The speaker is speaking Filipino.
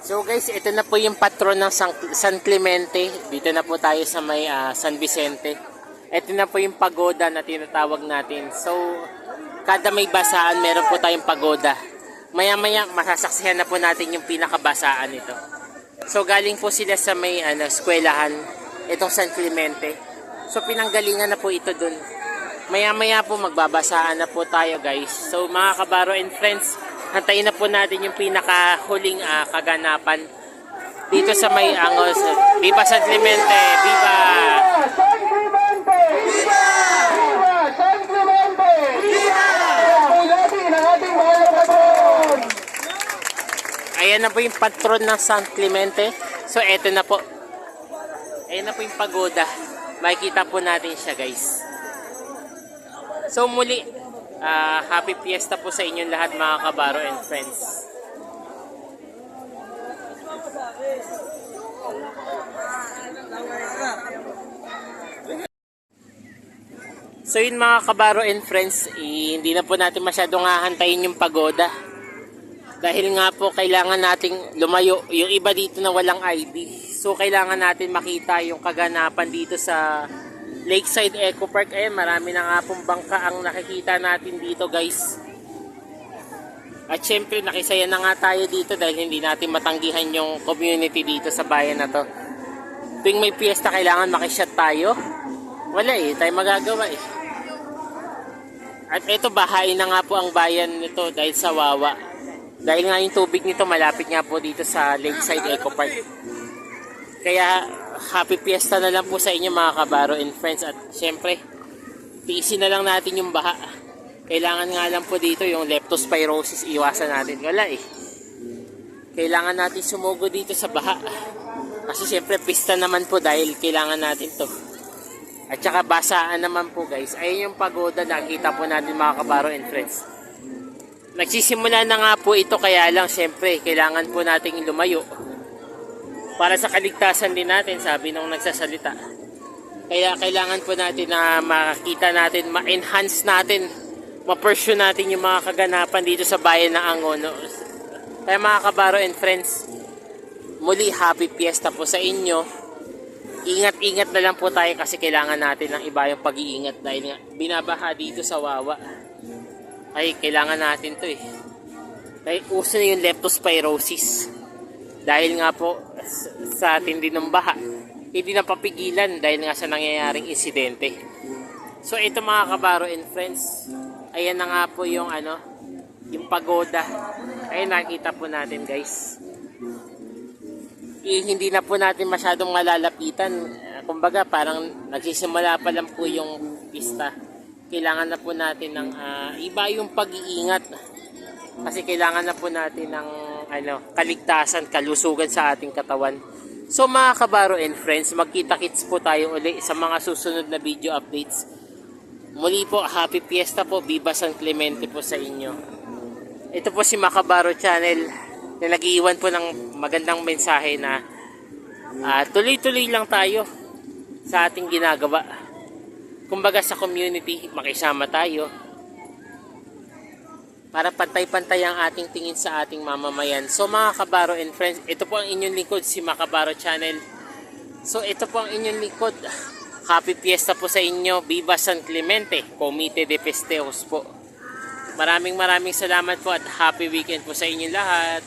So guys, ito na po yung patron ng San Clemente. Dito na po tayo sa may San Vicente. Ito na po yung pagoda na tinatawag natin. So, kada may basaan, meron po tayong pagoda. Maya-maya, masasaksihan na po natin yung pinakabasaan nito. So, galing po sila sa may eskwelahan, itong San Clemente. So, pinanggalingan na po ito dun. Maya-maya po, magbabasaan na po tayo guys. So, mga kabaro and friends, antayin na po natin yung pinakahuling kaganapan dito sa may Angos. Viva San Clemente! Viva! San Clemente! Viva! Viva! San Clemente! Viva! Ang natin ang ating mga patron! Ayan na po yung patron ng San Clemente. So, eto na po. Ayan na po yung pagoda. Makikita po natin siya guys. So, muli, happy fiesta po sa inyong lahat mga kabaro and friends. So yun mga kabaro and friends, hindi na po natin masyadong hahantayin yung pagoda. Dahil nga po kailangan nating lumayo. Yung iba dito na walang ID. So kailangan natin makita yung kaganapan dito sa Lakeside Eco Park. Ayan, marami na nga pong bangka ang nakikita natin dito guys. At syempre nakisaya na nga tayo dito dahil hindi natin matanggihan yung community dito sa bayan na to. Tuwing may piyesta kailangan makishot tayo. Wala tayo magagawa At ito, bahain na nga po ang bayan nito dahil sa Wawa. Dahil nga yung tubig nito malapit nga po dito sa Lakeside Eco Park. Kaya happy fiesta na lang po sa inyo mga kabaro and friends. At syempre, tiisin na lang natin yung baha. Kailangan nga lang po dito yung leptospirosis, iwasan natin. Wala Kailangan natin sumugo dito sa baha. Kasi syempre, pista naman po dahil kailangan natin to. At saka basaan naman po guys. Ayun yung pagoda nakita po natin mga kabaro and friends. Nagsisimula na nga po ito kaya lang syempre kailangan po nating lumayo. Para sa kaligtasan din natin, sabi nung nagsasalita. Kaya kailangan po natin na makita natin, ma-enhance natin, ma-pursue natin yung mga kaganapan dito sa bayan ng Angono. Kaya mga kabaro and friends, muli happy fiesta po sa inyo. Ingat-ingat na lang po tayo kasi kailangan natin ng iba yung pag-iingat dahil nga binabaha dito sa Wawa. Ay, kailangan natin to Dahil uso na yung leptospirosis. Dahil nga po sa tindi ng baha, hindi na papigilan dahil nga sa nangyayaring insidente. So ito mga kabaro and friends, ayan na nga po yung yung pagoda. Ayan nakita po natin guys. Hindi na po natin masyadong malalapitan. Kumbaga parang nagsisimula pa lang po yung pista. Kailangan na po natin ng iba yung pag-iingat. Kasi kailangan na po natin ng kaligtasan, kalusugan sa ating katawan. So mga kabaro and friends, magkita-kits po tayo uli sa mga susunod na video updates. Muli po, happy fiesta po, Viva San Clemente po sa inyo. Ito po si Makabaro Channel na nag-iwan po ng magandang mensahe na tuloy-tuloy lang tayo sa ating ginagawa. Kumbaga sa community, makisama tayo para pantay-pantay ang ating tingin sa ating mamamayan. So mga kabaro and friends, ito po ang inyong lingkod, si Makabaro Channel. So ito po ang inyong lingkod. Happy fiesta po sa inyo, Viva San Clemente, Comite de Festejos po. Maraming salamat po at happy weekend po sa inyong lahat.